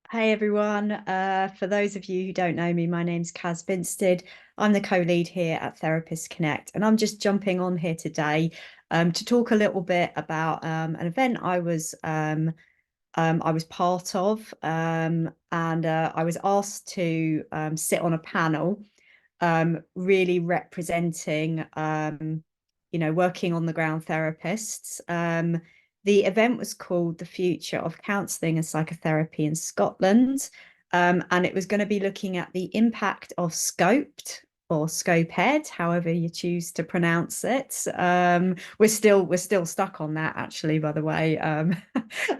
Hey everyone. For those of you who don't know me, my name's Caz Binstead. I'm the co-lead here at Therapists Connect, and I'm just jumping on here today to talk a little bit about an event I was part of, and I was asked to sit on a panel, really representing, working on the ground therapists. The event was called The Future of Counselling and Psychotherapy in Scotland. And it was going to be looking at the impact of SCoPEd or SCoPEd, however you choose to pronounce it. We're still stuck on that, actually, by the way. I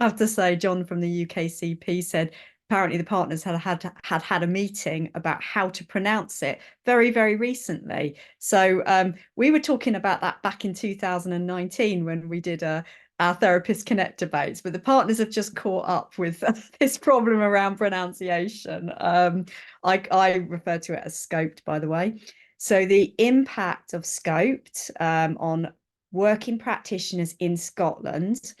have to say, John from the UKCP said apparently the partners had a meeting about how to pronounce it very, very recently. So we were talking about that back in 2019 when we did our Therapist Connect debates, but the partners have just caught up with this problem around pronunciation. I refer to it as scoped, by the way. So the impact of scoped on working practitioners in Scotland,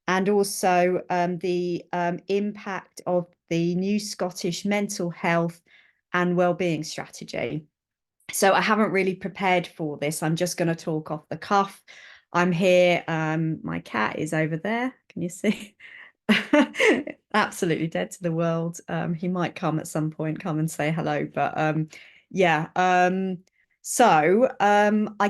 and also the impact of the new Scottish mental health and wellbeing strategy. So I haven't really prepared for this. I'm just going to talk off the cuff. I'm here. My cat is over there. Can you see? Absolutely dead to the world. He might come at some point, come and say hello. But yeah. I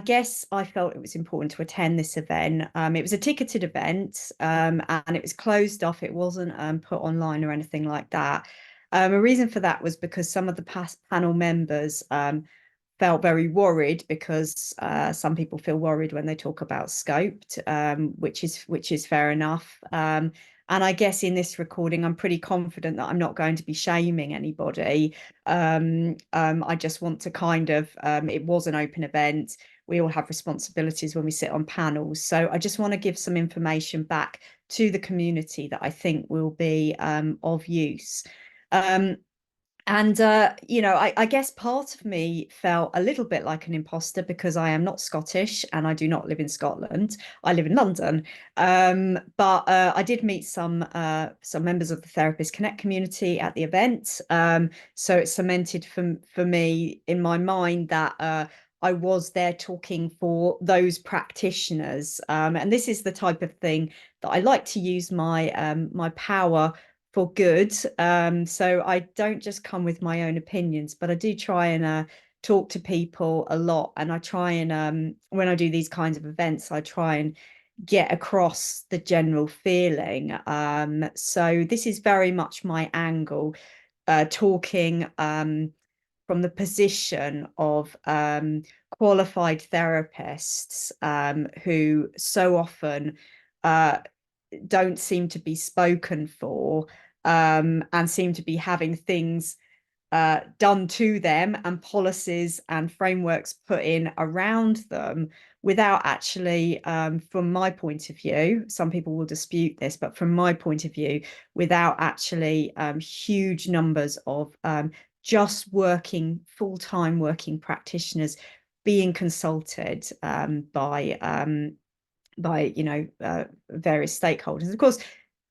guess I felt it was important to attend this event. It was a ticketed event, and it was closed off. It wasn't put online or anything like that. A reason for that was because some of the past panel members felt very worried because some people feel worried when they talk about scoped, which is fair enough. And I guess in this recording, I'm pretty confident that I'm not going to be shaming anybody. I just want to kind of, it was an open event. We all have responsibilities when we sit on panels. So I just want to give some information back to the community that I think will be of use. I guess part of me felt a little bit like an imposter because I am not Scottish and I do not live in Scotland. I live in London. But I did meet some members of the Therapist Connect community at the event. So it cemented for me in my mind that I was there talking for those practitioners. And this is the type of thing that I like to use my power for good. So I don't just come with my own opinions, but I do try and talk to people a lot. And I try and when I do these kinds of events, I try and get across the general feeling. So this is very much my angle, talking from the position of qualified therapists who so often don't seem to be spoken for, and seem to be having things done to them and policies and frameworks put in around them without actually, from my point of view, some people will dispute this, but from my point of view, without actually huge numbers of just working full-time working practitioners being consulted by various stakeholders. Of course,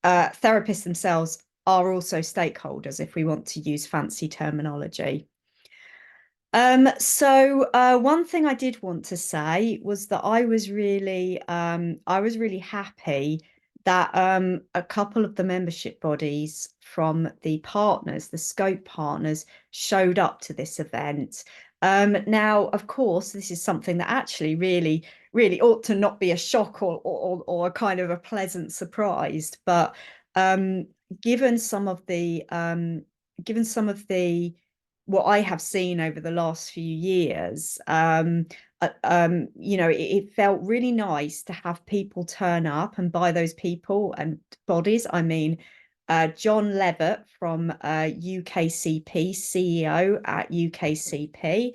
therapists themselves are also stakeholders, if we want to use fancy terminology. One thing I did want to say was that I was really happy that a couple of the membership bodies from the partners, the Scope partners, showed up to this event. Now, of course, this is something that actually really ought to not be a shock or a kind of a pleasant surprise. But given some of the what I have seen over the last few years, it felt really nice to have people turn up, and by those people and bodies, I mean John Levitt from UKCP, CEO at UKCP,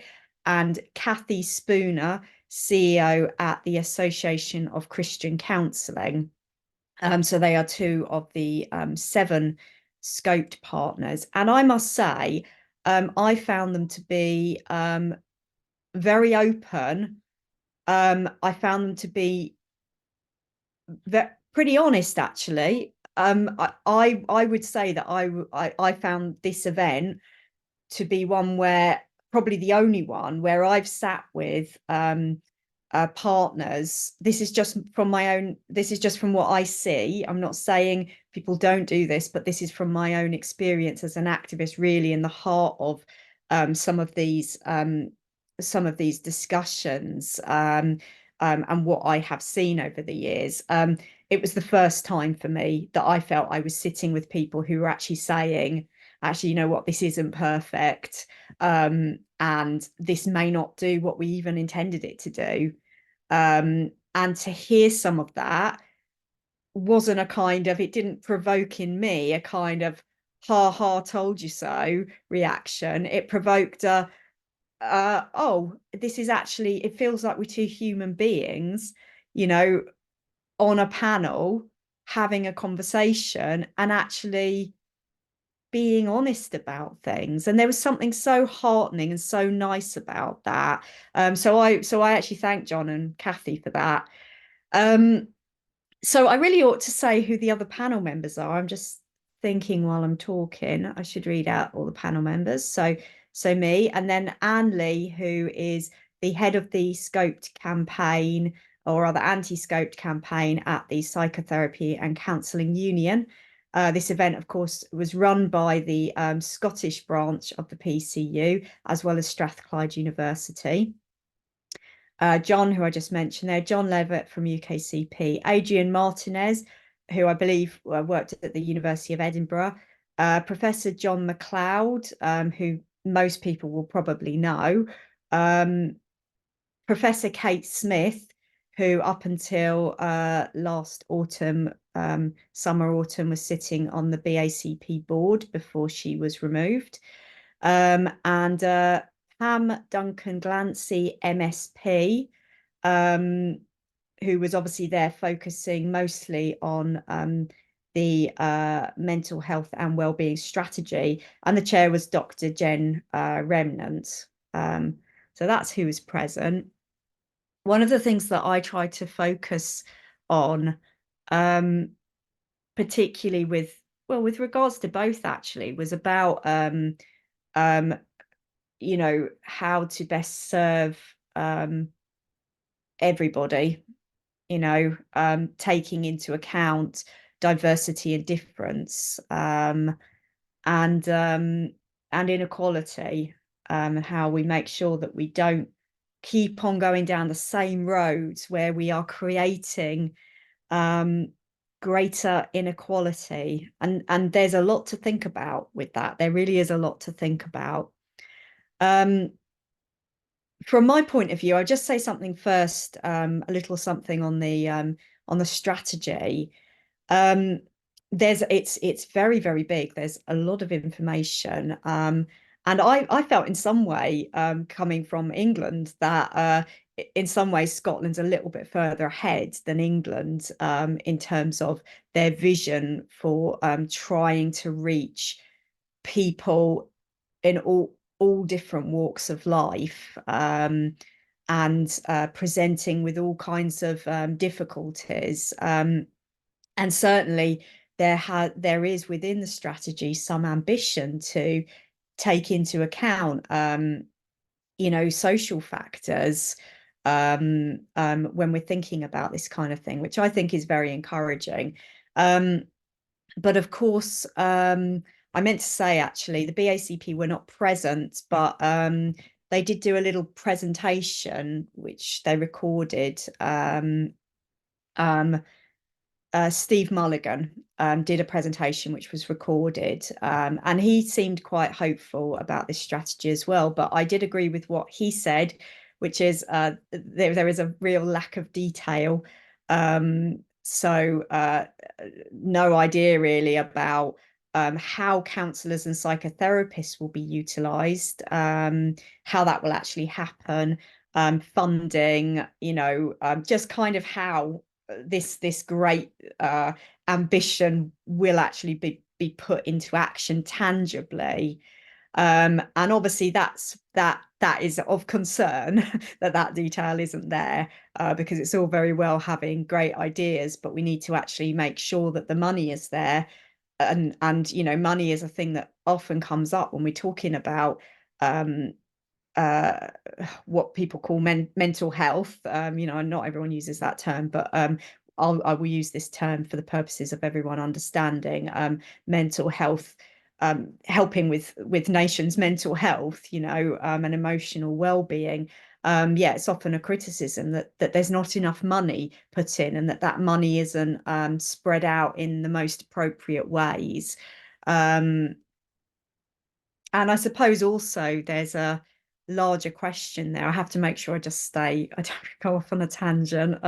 and Kathy Spooner, CEO at the Association of Christian Counselling. So they are two of the seven scoped partners. And I must say, I found them to be very open. I found them to be pretty honest, actually. I would say that I found this event to be one where, probably the only one where I've sat with partners. This is just from my own, this is just from what I see. I'm not saying people don't do this, but this is from my own experience as an activist, really in the heart of some of these discussions, and what I have seen over the years. It was the first time for me that I felt I was sitting with people who were actually saying, actually, you know what, this isn't perfect, and this may not do what we even intended it to do. And to hear some of that wasn't a kind of, it didn't provoke in me a kind of ha ha told you so reaction. It provoked a oh, this is actually, it feels like we're two human beings, you know, on a panel having a conversation and actually being honest about things. And there was something so heartening and so nice about that. So I actually thank John and Kathy for that. um so I really ought to say who the other panel members are. I'm just thinking while I'm talking, I should read out all the panel members. So me, and then Anne Lee, who is the head of the SCoPEd campaign, or rather anti-SCoPEd campaign at the Psychotherapy and Counselling Union. This event, of course, was run by the Scottish branch of the PCU, as well as Strathclyde University. John, who I just mentioned there, John Levitt from UKCP, Adrian Martinez, who I believe worked at the University of Edinburgh, Professor John McLeod, who most people will probably know, Professor Kate Smith, who up until last autumn, summer autumn, was sitting on the BACP board before she was removed, and Pam Duncan Glancy, MSP, who was obviously there focusing mostly on the mental health and wellbeing strategy, and the chair was Dr. Jen Remnant. So that's who was present. One of the things that I tried to focus on, particularly with regards to both actually, was about um, how to best serve everybody, taking into account diversity and difference, and inequality, how we make sure that we don't keep on going down the same roads where we are creating greater inequality. And there's a lot to think about with that. There really is a lot to think about. From my point of view, I'll just say something first, a little something on the strategy. It's very, very big. There's a lot of information. And I felt in some way, coming from England, that in some ways Scotland's a little bit further ahead than England, in terms of their vision for trying to reach people in all different walks of life, and presenting with all kinds of difficulties. And certainly there is within the strategy some ambition to take into account social factors, when we're thinking about this kind of thing, which I think is very encouraging. But of course, I meant to say actually the BACP were not present, but they did do a little presentation which they recorded. Steve Mulligan did a presentation which was recorded, and he seemed quite hopeful about this strategy as well. But I did agree with what he said, which is there is a real lack of detail. So no idea really about how counsellors and psychotherapists will be utilised, how that will actually happen, funding, just kind of how this great ambition will actually be put into action tangibly. And obviously that is of concern that detail isn't there, because it's all very well having great ideas, but we need to actually make sure that the money is there. And money is a thing that often comes up when we're talking about um, uh, what people call mental health. And not everyone uses that term, but I will use this term for the purposes of everyone understanding mental health, helping with nations' mental health, and emotional well-being. Yeah, it's often a criticism that there's not enough money put in, and that money isn't spread out in the most appropriate ways. Um, and I suppose also there's a larger question there. I have to make sure I just stay, I don't go off on a tangent.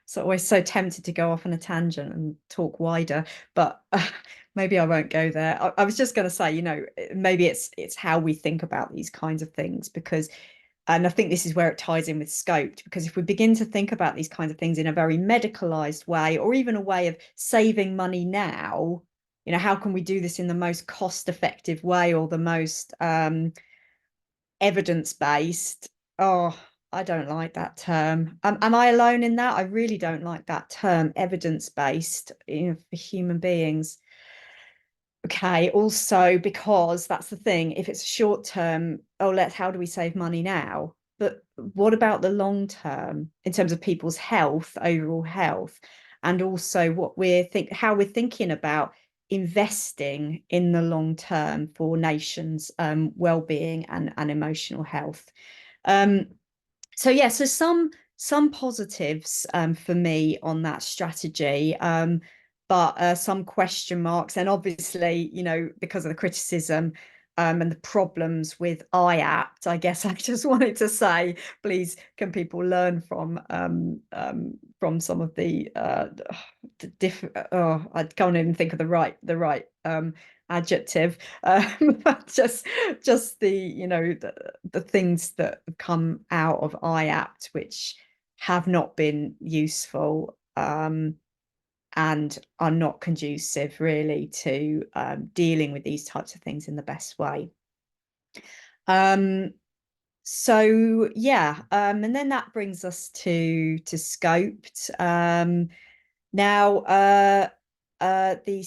So always so tempted to go off on a tangent and talk wider, but maybe I won't go there. I was just going to say, maybe it's how we think about these kinds of things, because and I think this is where it ties in with scoped, because if we begin to think about these kinds of things in a very medicalized way, or even a way of saving money now, how can we do this in the most cost effective way, or the most evidence based? Oh, I don't like that term. Am I alone in that? I really don't like that term, evidence based, for human beings. Okay, also because that's the thing, if it's short term, how do we save money now? But what about the long term in terms of people's health, overall health, and also how we're thinking about investing in the long term for nations' well-being and emotional health. Um, so yeah, so some positives for me on that strategy, but some question marks, and obviously, because of the criticism and the problems with IAPT, I guess I just wanted to say, please, can people learn from some of the different? Oh, I can't even think of the right adjective. Just the things that come out of IAPT which have not been useful, and are not conducive really to dealing with these types of things in the best way. So yeah, and then that brings us to scoped. Now, the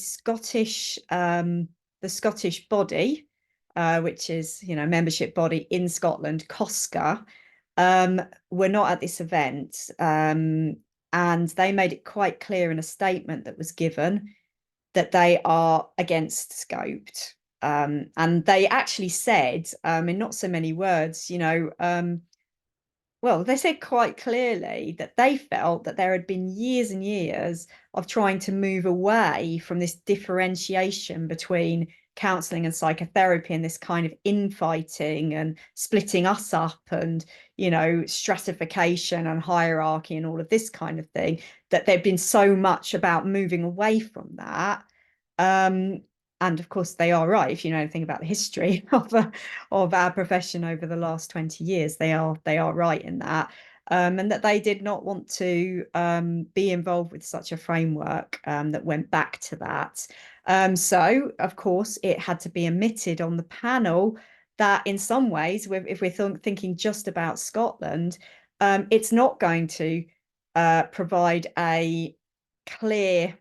Scottish body, which is membership body in Scotland, COSCA, were not at this event, and they made it quite clear in a statement that was given that they are against scoped. And they actually said, in not so many words, well, they said quite clearly that they felt that there had been years and years of trying to move away from this differentiation between counselling and psychotherapy, and this kind of infighting and splitting us up, and stratification and hierarchy and all of this kind of thing, that there'd been so much about moving away from that. um, and of course they are right. If you know anything about the history of our profession over the last 20 years, they are right in that. And that they did not want to be involved with such a framework that went back to that. So, of course, it had to be admitted on the panel that in some ways, if we're thinking just about Scotland, it's not going to provide a clear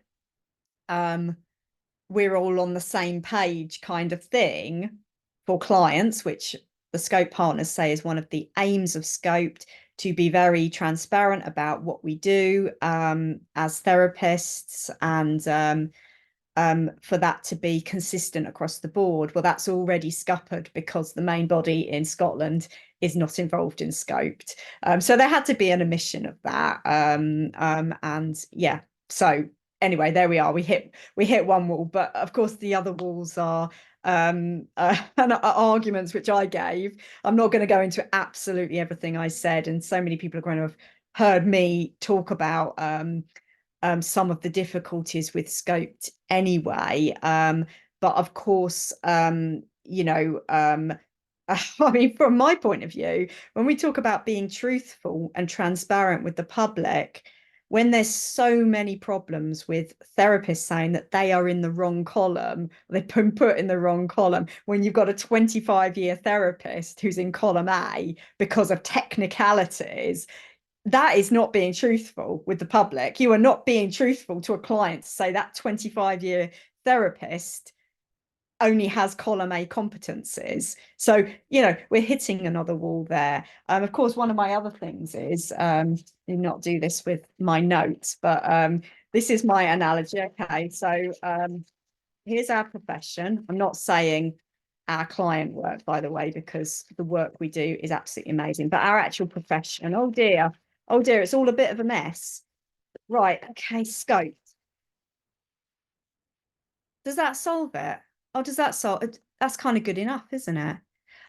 we're all on the same page kind of thing for clients, which the Scope partners say is one of the aims of Scoped, to be very transparent about what we do as therapists, and for that to be consistent across the board. Well, that's already scuppered because the main body in Scotland is not involved in Scoped. So there had to be an omission of that. And yeah, so anyway, there we are. We hit one wall, but of course the other walls are and arguments which I gave. I'm not going to go into absolutely everything I said, and so many people are going to have heard me talk about some of the difficulties with scoped anyway. But of course, I mean, from my point of view, when we talk about being truthful and transparent with the public, when there's so many problems with therapists saying that they are in the wrong column, they've been put in the wrong column, when you've got a 25-year therapist who's in column A because of technicalities, that is not being truthful with the public. You are not being truthful to a client to say that 25-year therapist only has column A competencies. So, we're hitting another wall there. Of course, one of my other things is, do not do this with my notes, but this is my analogy. Okay, so here's our profession. I'm not saying our client work, by the way, because the work we do is absolutely amazing, but our actual profession, oh dear, it's all a bit of a mess. Right, okay, scope. Does that solve it? Oh, does that solve it? That's kind of good enough, isn't it?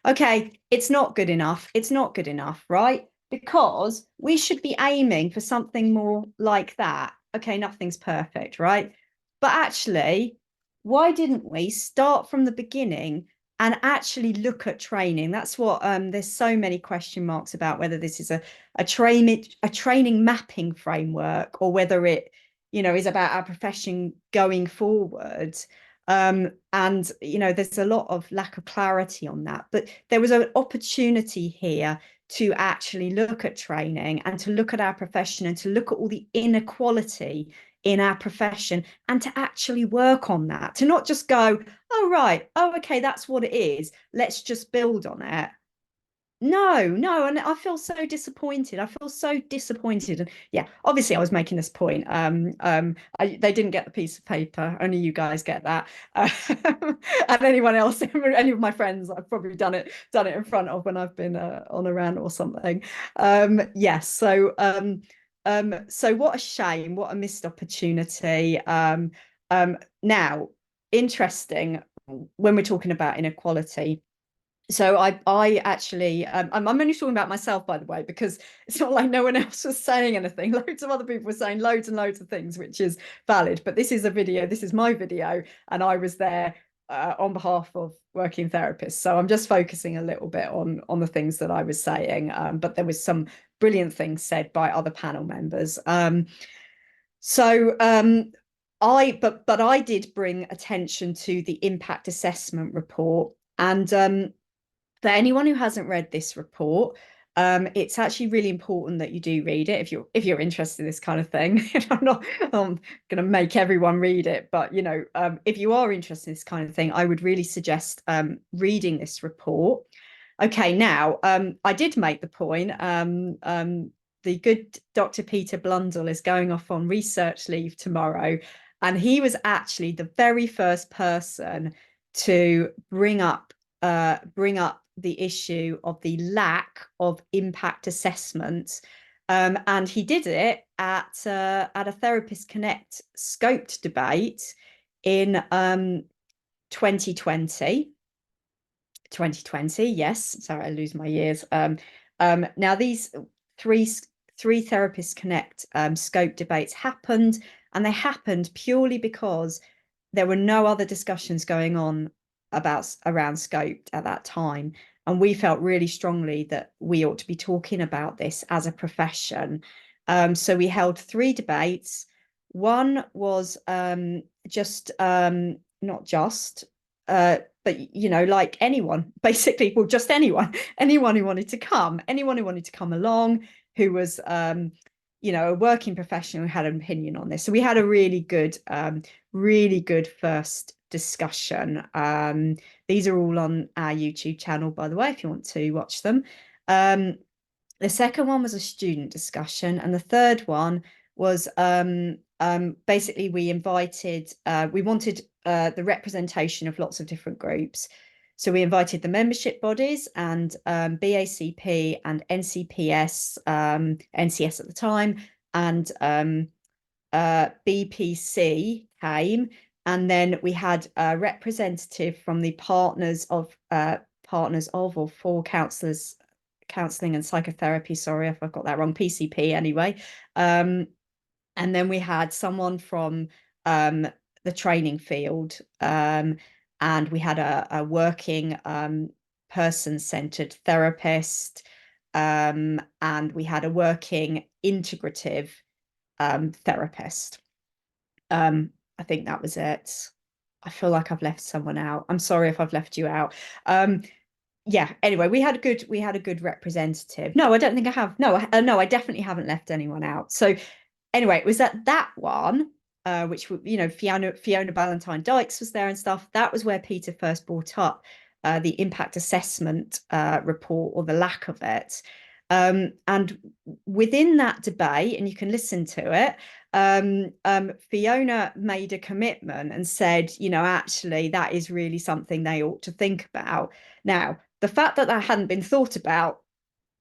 Okay, it's not good enough. It's not good enough, right? Because we should be aiming for something more like that. Okay, nothing's perfect, right? But actually, why didn't we start from the beginning and actually look at training? That's what there's so many question marks about whether this is a training mapping framework or whether it is about our profession going forward. And there's a lot of lack of clarity on that, but there was an opportunity here to actually look at training and to look at our profession and to look at all the inequality in our profession and to actually work on that, to not just go, oh right, oh okay, that's what it is, let's just build on it. No, and I feel so disappointed. And yeah, obviously I was making this point. They didn't get the piece of paper. Only you guys get that. And anyone else, any of my friends, I've probably done it in front of when I've been on a rant or something. Yes. So what a shame. What a missed opportunity. Now, interesting when we're talking about inequality. So I actually I'm only talking about myself, by the way, because it's not like no one else was saying anything. Loads of other people were saying loads and loads of things, which is valid. But this is my video, and I was there on behalf of working therapists. So I'm just focusing a little bit on the things that I was saying. But there was some brilliant things said by other panel members. So but I did bring attention to the impact assessment report. And for anyone who hasn't read this report, it's actually really important that you do read it if you're interested in this kind of thing. I'm not going to make everyone read it, but if you are interested in this kind of thing, I would really suggest reading this report. Okay, now I did make the point. The good Dr. Peter Blundell is going off on research leave tomorrow, and he was actually the very first person to bring up the issue of the lack of impact assessments. And he did it at a Therapist Connect SCoPEd debate in 2020. 2020, yes. Sorry, I lose my years. Now these three Therapist Connect SCoPEd debates happened, and they happened purely because there were no other discussions going on around SCoPEd at that time. And we felt really strongly that we ought to be talking about this as a profession. So we held 3 debates. One was not just, but like anyone, basically, well, just anyone who wanted to come, along, who was a working professional who had an opinion on this. So we had a really good first discussion. These are all on our YouTube channel, by the way, if you want to watch them. The second one was a student discussion, and the third one was basically we wanted the representation of lots of different groups. So we invited the membership bodies and BACP and NCPS, NCS at the time, and BPC came, and then we had a representative from the partners of or for counselling and psychotherapy. Sorry if I've got that wrong. PCP anyway. And then we had someone from the training field, and we had a working person-centered therapist, and we had a working integrative therapist. I think that was it. I feel like I've left someone out. I'm sorry if I've left you out. Yeah, anyway, we had a good representative. No, I don't think I have. No, I definitely haven't left anyone out. So anyway, it was at that one, which, you know, Fiona Ballantyne Dykes was there and stuff. That was where Peter first brought up the impact assessment report, or the lack of it. And within that debate, and you can listen to it, Fiona made a commitment and said, you know, actually, that is really something they ought to think about. Now, the fact that that hadn't been thought about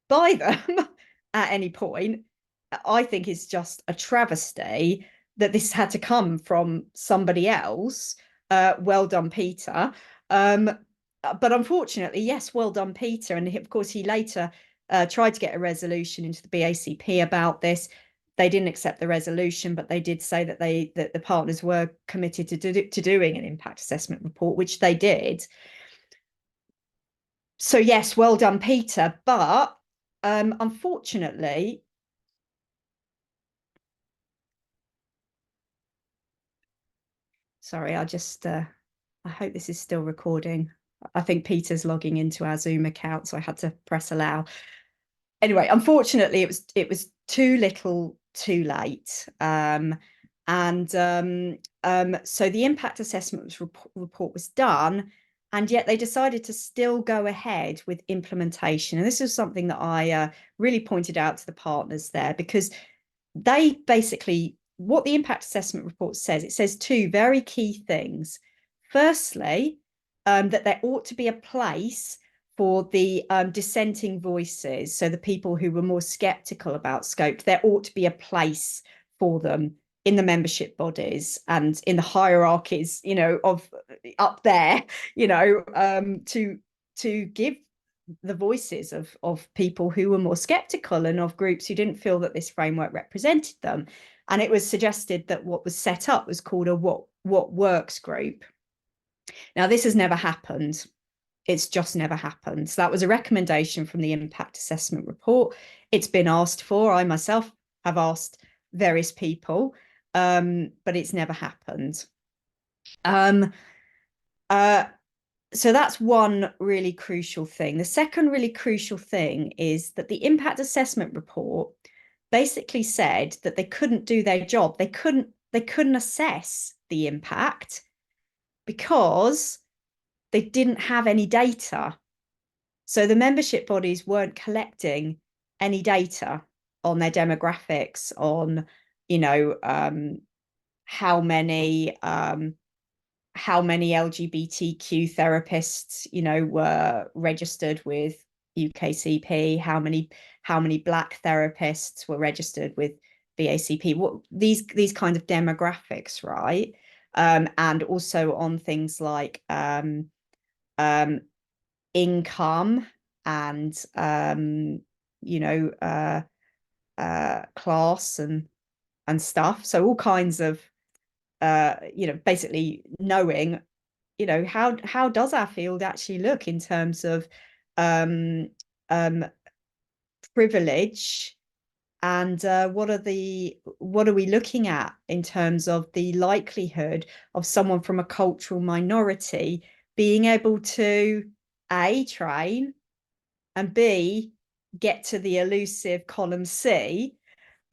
by them at any point, I think is just a travesty that this had to come from somebody else. Well done, Peter. But unfortunately, yes, well done, Peter. And of course, he later tried to get a resolution into the BACP about this. They didn't accept the resolution, but they did say that that the partners were committed to doing an impact assessment report, which they did. So yes, well done, Peter. But unfortunately, sorry, I hope this is still recording. I think Peter's logging into our Zoom account, so I had to press allow. Anyway, unfortunately, it was too little, too late. So the impact assessment report was done, and yet they decided to still go ahead with implementation. And this is something that I really pointed out to the partners there, because they basically, what the impact assessment report says, it says two very key things. Firstly, that there ought to be a place for the dissenting voices, so the people who were more skeptical about SCoPEd, there ought to be a place for them in the membership bodies and in the hierarchies, you know, of up there, you know, to give the voices of people who were more skeptical and of groups who didn't feel that this framework represented them. And it was suggested that what was set up was called a what works group. Now, this has never happened. It's just never happened. So that was a recommendation from the impact assessment report. It's been asked for. I myself have asked various people, but it's never happened. So that's one really crucial thing. The second really crucial thing is that the impact assessment report basically said that they couldn't do their job. They couldn't assess the impact because they didn't have any data. So the membership bodies weren't collecting any data on their demographics, on, you know, how many LGBTQ therapists, you know, were registered with UKCP, how many Black therapists were registered with BACP, what these kind of demographics, right? And also on things like income and you know, class and stuff. So all kinds of you know, basically knowing, you know, how does our field actually look in terms of um, privilege, and what are we looking at in terms of the likelihood of someone from a cultural minority being able to A, train, and B, get to the elusive column C.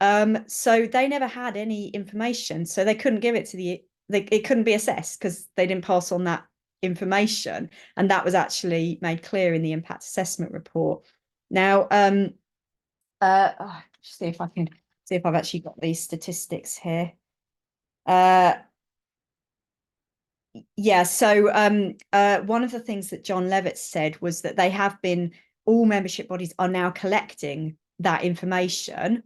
So they never had any information, so they couldn't give it to it couldn't be assessed because they didn't pass on that information, and that was actually made clear in the impact assessment report. Now, just see if I can see if I've actually got these statistics here. Yeah, so one of the things that John Levitt said was that all membership bodies are now collecting that information.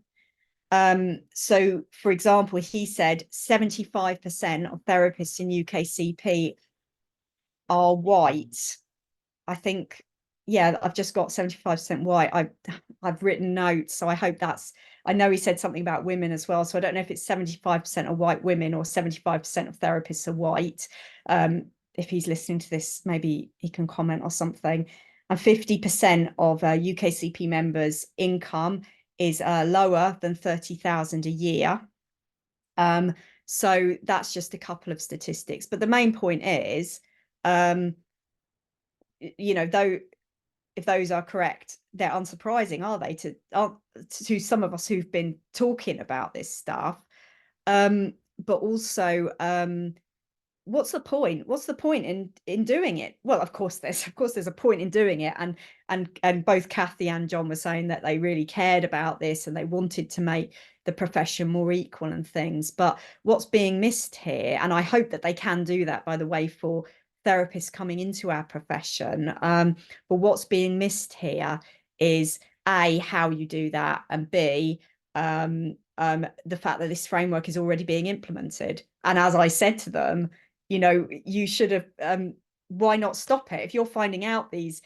So, for example, he said 75% of therapists in UKCP are white. I think, yeah, I've just got 75% white. I've written notes, so I hope I know he said something about women as well, so I don't know if it's 75% of white women or 75% of therapists are white. If he's listening to this, maybe he can comment or something. And 50% of UKCP members' income is lower than 30,000 a year. So that's just a couple of statistics. But the main point is, though, if those are correct, they're unsurprising, are they, to some of us who've been talking about this stuff? But also, what's the point? What's the point in doing it? Well, of course there's a point in doing it, and both Kathy and John were saying that they really cared about this and they wanted to make the profession more equal and things. But what's being missed here, and I hope that they can do that, by the way, for therapists coming into our profession, but what's being missed here is A, how you do that, and B, the fact that this framework is already being implemented. And as I said to them, you should have, why not stop it? If you're finding out these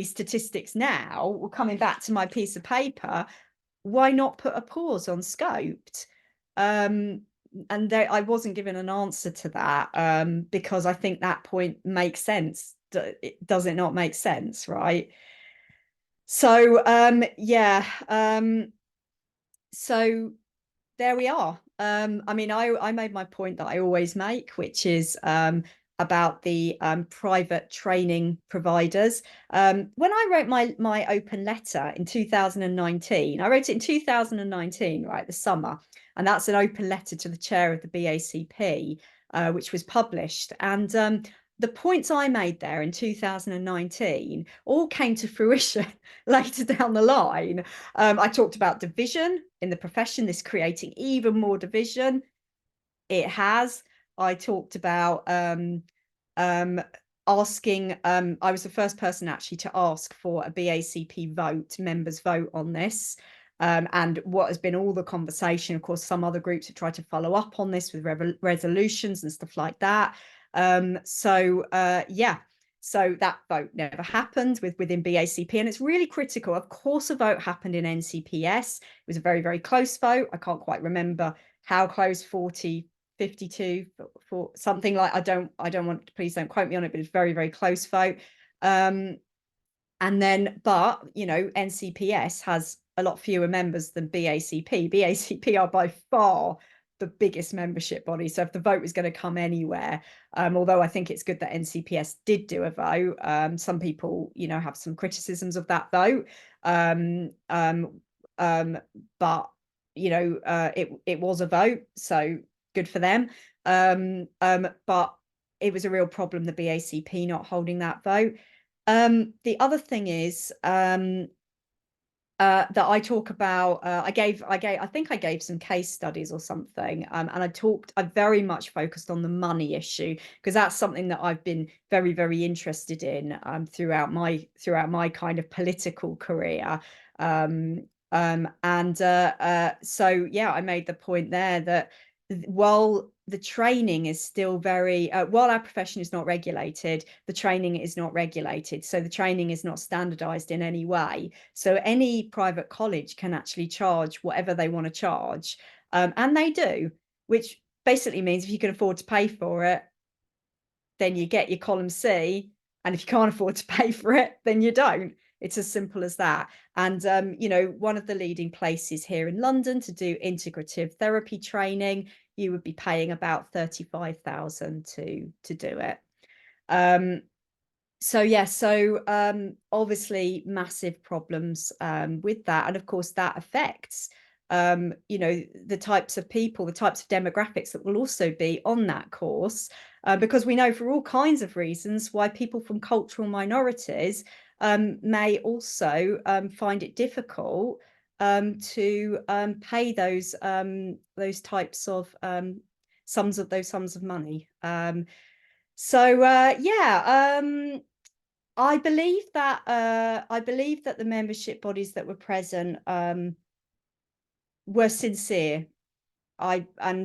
statistics now, well, coming back to my piece of paper, why not put a pause on SCoPEd? And I wasn't given an answer to that, because I think that point makes sense. Does it not make sense, right? So yeah, so there we are. I mean, I made my point that I always make, which is about the private training providers. When I wrote my open letter in 2019, I wrote it in 2019, right, the summer, and that's an open letter to the chair of the BACP, which was published. And the points I made there in 2019 all came to fruition later down the line. I talked about division in the profession, this creating even more division. It has. I talked about asking, I was the first person actually to ask for a BACP vote, members vote on this. And what has been all the conversation, of course, some other groups have tried to follow up on this with resolutions and stuff like that. Yeah, so that vote never happened within BACP, and it's really critical. Of course, a vote happened in NCPS. It was a very, very close vote. I can't quite remember how close, 40, 52, for something like, I don't want, please don't quote me on it, but it's very, very close vote. And then, but NCPS has a lot fewer members than BACP. BACP are by far the biggest membership body. So if the vote was going to come anywhere, although I think it's good that NCPS did do a vote, some people, have some criticisms of that vote. But it was a vote, so good for them. But it was a real problem, the BACP not holding that vote. The other thing is that I talk about, I think I gave some case studies or something, and I very much focused on the money issue, because that's something that I've been very, very interested in throughout my kind of political career. So yeah, I made the point there that while the training is still very, while our profession is not regulated, the training is not regulated. So the training is not standardized in any way. So any private college can actually charge whatever they want to charge. And they do, which basically means if you can afford to pay for it, then you get your column C. And if you can't afford to pay for it, then you don't. It's as simple as that. And, one of the leading places here in London to do integrative therapy training, you would be paying about 35,000 to do it. So yeah, obviously massive problems with that. And of course that affects, the types of people, the types of demographics that will also be on that course, because we know for all kinds of reasons why people from cultural minorities may also find it difficult to pay those types of sums of money. Yeah, I believe that the membership bodies that were present were sincere. I like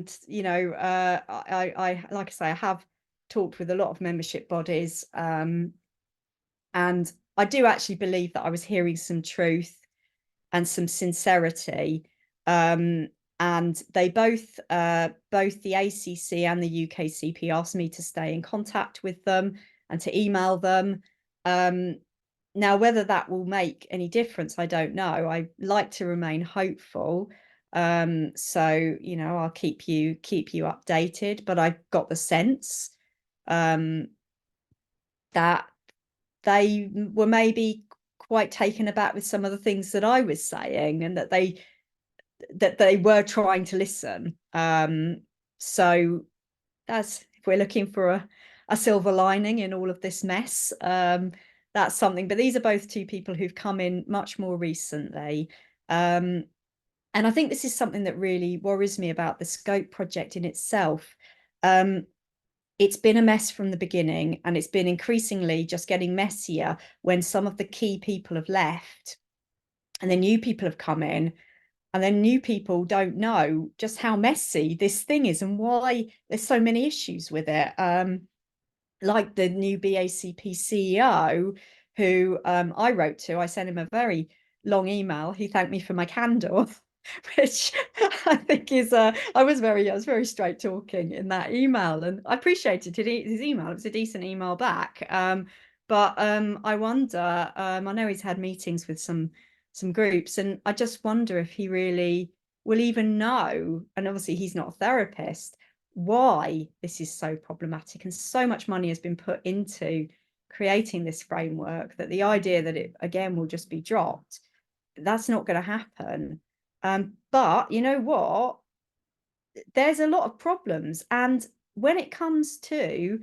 I say, I have talked with a lot of membership bodies, and I do actually believe that I was hearing some truth and some sincerity. And they both the ACC and the UKCP asked me to stay in contact with them and to email them. Now, whether that will make any difference, I don't know. I like to remain hopeful. So, I'll keep you updated, but I got the sense that they were maybe quite taken aback with some of the things that I was saying, and that they were trying to listen. So that's, if we're looking for a silver lining in all of this mess, that's something. But these are both two people who've come in much more recently. And I think this is something that really worries me about the SCoPE project in itself. It's been a mess from the beginning, and it's been increasingly just getting messier when some of the key people have left and then new people have come in, and then new people don't know just how messy this thing is and why there's so many issues with it. Like the new BACP CEO, who I wrote to. I sent him a very long email. He thanked me for my candor, which I think is I was very straight talking in that email, and I appreciated his email. It was a decent email back. But I wonder. I know he's had meetings with some groups, and I just wonder if he really will even know. And obviously, he's not a therapist, why this is so problematic, and so much money has been put into creating this framework, that the idea that it again will just be dropped, that's not going to happen. But you know what, there's a lot of problems, and when it comes to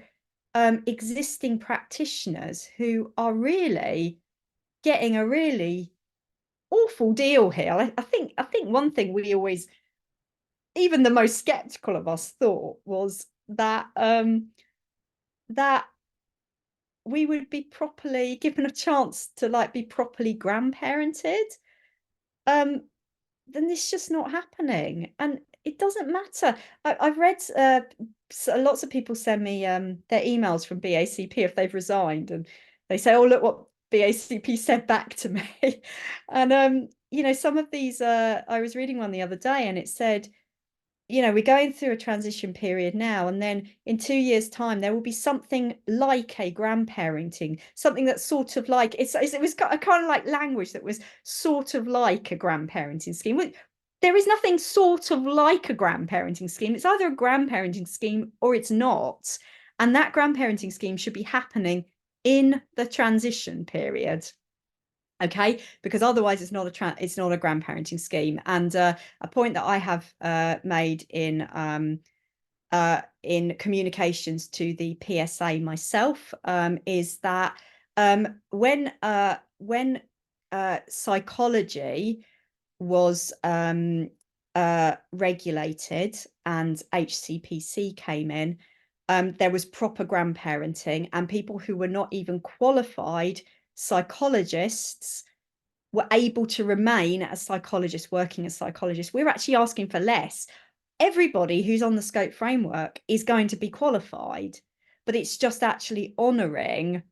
existing practitioners who are really getting a really awful deal here, I think one thing we always, even the most skeptical of us, thought was that we would be properly given a chance to be properly grandparented. Um, then it's just not happening, and it doesn't matter. I've read lots of people send me their emails from BACP if they've resigned, and they say, "Oh, look what BACP said back to me." And some of these. I was reading one the other day, and it said, we're going through a transition period now, and then in 2 years' time, there will be something like a grandparenting, something that's sort of like, it was kind of like language that was sort of like a grandparenting scheme. There is nothing sort of like a grandparenting scheme. It's either a grandparenting scheme or it's not. And that grandparenting scheme should be happening in the transition period. Okay, because otherwise it's not a grandparenting scheme. And a point that I have made in communications to the PSA myself is that when psychology was regulated and HCPC came in, there was proper grandparenting, and people who were not even qualified psychologists were able to remain as psychologists, working as psychologists. We're actually asking for less. Everybody who's on the SCoPE framework is going to be qualified, but it's just actually honouring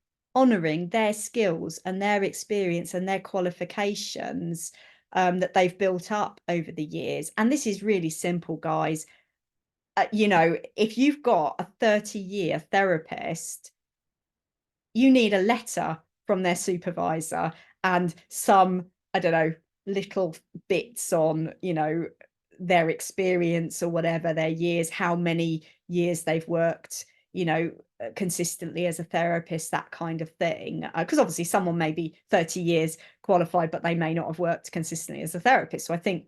their skills and their experience and their qualifications that they've built up over the years. And this is really simple, guys. If you've got a 30-year therapist, you need a letter from their supervisor and some, I don't know, little bits on, their experience or whatever, their years, how many years they've worked, consistently as a therapist, that kind of thing. Because obviously someone may be 30 years qualified, but they may not have worked consistently as a therapist. So I think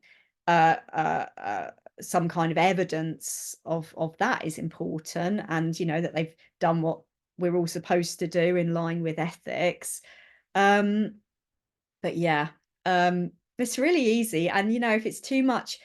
some kind of evidence of that is important, and that they've done what we're all supposed to do in line with ethics. But yeah, it's really easy. And if it's too much,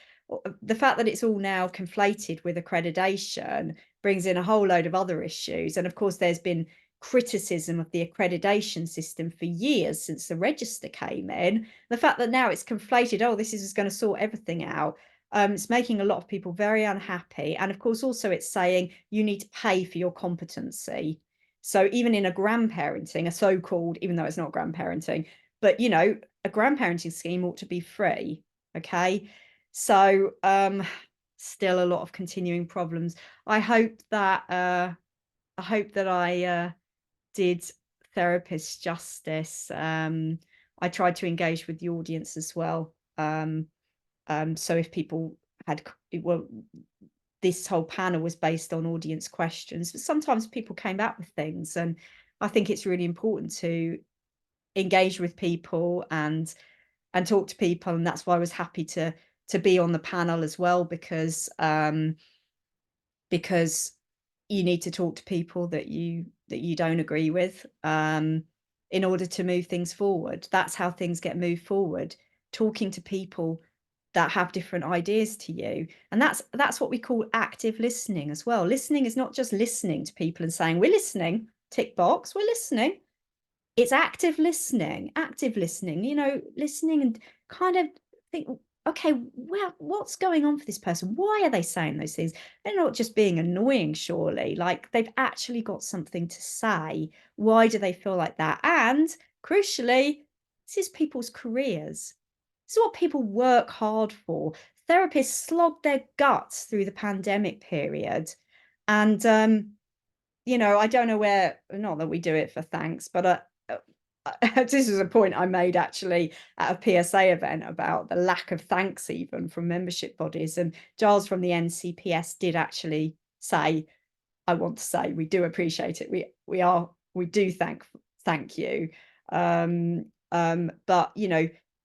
the fact that it's all now conflated with accreditation brings in a whole load of other issues. And of course, there's been criticism of the accreditation system for years since the register came in. The fact that now it's conflated, oh, this is going to sort everything out. It's making a lot of people very unhappy. And of course, also it's saying you need to pay for your competency. So even in a grandparenting, a so-called, even though it's not grandparenting, but a grandparenting scheme ought to be free. Okay. So still a lot of continuing problems. I hope that I did therapists justice. I tried to engage with the audience as well. So if people had, well, this whole panel was based on audience questions, but sometimes people came back with things, and I think it's really important to engage with people and talk to people, and that's why I was happy to be on the panel as well, because you need to talk to people that you don't agree with, in order to move things forward. That's how things get moved forward, talking to people that have different ideas to you. And that's what we call active listening as well. Listening is not just listening to people and saying, we're listening, tick box, we're listening. It's active listening, listening and kind of think, okay, well, what's going on for this person? Why are they saying those things? They're not just being annoying, surely. Like, they've actually got something to say. Why do they feel like that? And crucially, this is people's careers. This is what people work hard for. Therapists slogged their guts through the pandemic period. And I don't know where, not that we do it for thanks, but this is a point I made actually at a PSA event about the lack of thanks even from membership bodies. And Giles from the NCPS did actually say, I want to say, we do appreciate it. We do thank you. But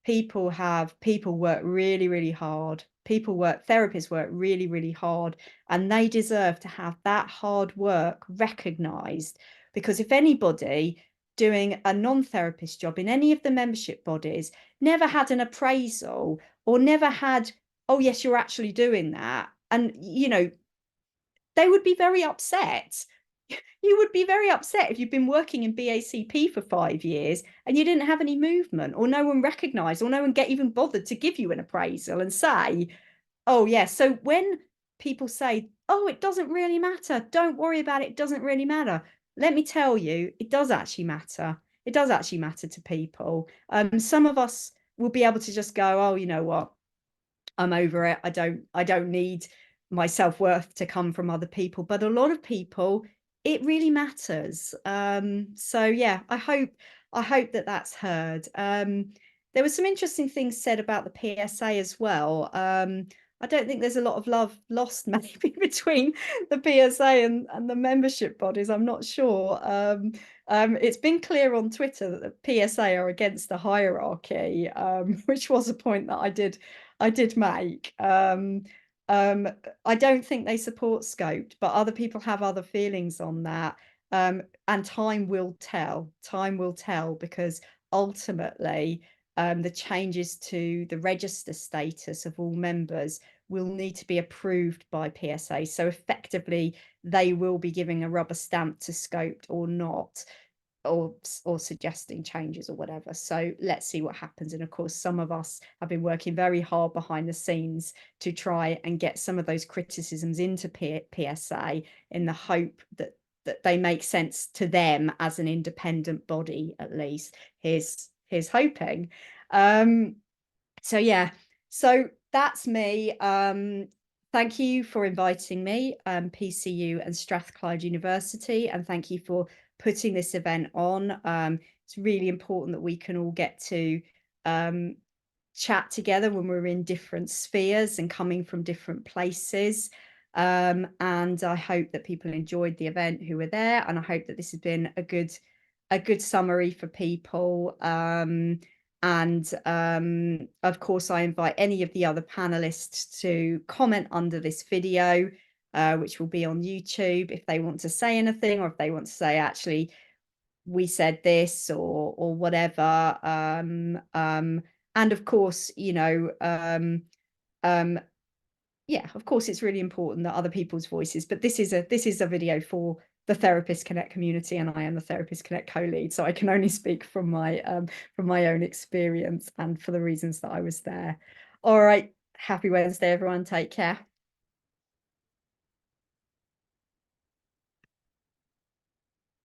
people work really, really hard. Therapists work really, really hard, and they deserve to have that hard work recognized. Because if anybody doing a non-therapist job in any of the membership bodies never had an appraisal, or never had, oh yes, you're actually doing that, and they would be very upset. You would be very upset if you've been working in BACP for 5 years and you didn't have any movement, or no one recognized, or no one even bothered to give you an appraisal and say, oh yeah. So when people say, oh, it doesn't really matter, don't worry about it, it doesn't really matter, let me tell you, it does actually matter. It does actually matter to people. Some of us will be able to just go, oh, you know what, I'm over it. I don't need my self-worth to come from other people. But a lot of people, it really matters. So yeah, I hope that that's heard. There were some interesting things said about the PSA as well. I don't think there's a lot of love lost maybe between the PSA and the membership bodies. I'm not sure. It's been clear on Twitter that the PSA are against the hierarchy, which was a point that I did make. I don't think they support SCoPEd, but other people have other feelings on that. And time will tell. Time will tell, because ultimately, the changes to the register status of all members will need to be approved by PSA. So effectively, they will be giving a rubber stamp to SCoPEd or not, or suggesting changes or whatever. So let's see what happens. And of course, some of us have been working very hard behind the scenes to try and get some of those criticisms into PSA, in the hope that they make sense to them as an independent body, at least. Here's hoping. So yeah, so that's me. Thank you for inviting me, PCU and Strathclyde University, and thank you for putting this event on. It's really important that we can all get to chat together when we're in different spheres and coming from different places. And I hope that people enjoyed the event who were there, and I hope that this has been a good summary for people. And of course, I invite any of the other panelists to comment under this video, which will be on YouTube, if they want to say anything, or if they want to say, actually, we said this, or whatever. And of course, yeah, of course, it's really important that other people's voices, but this is a video for the Therapist Connect community, and I am the Therapist Connect co-lead, so I can only speak from my own experience and for the reasons that I was there. All right, happy Wednesday, everyone. Take care.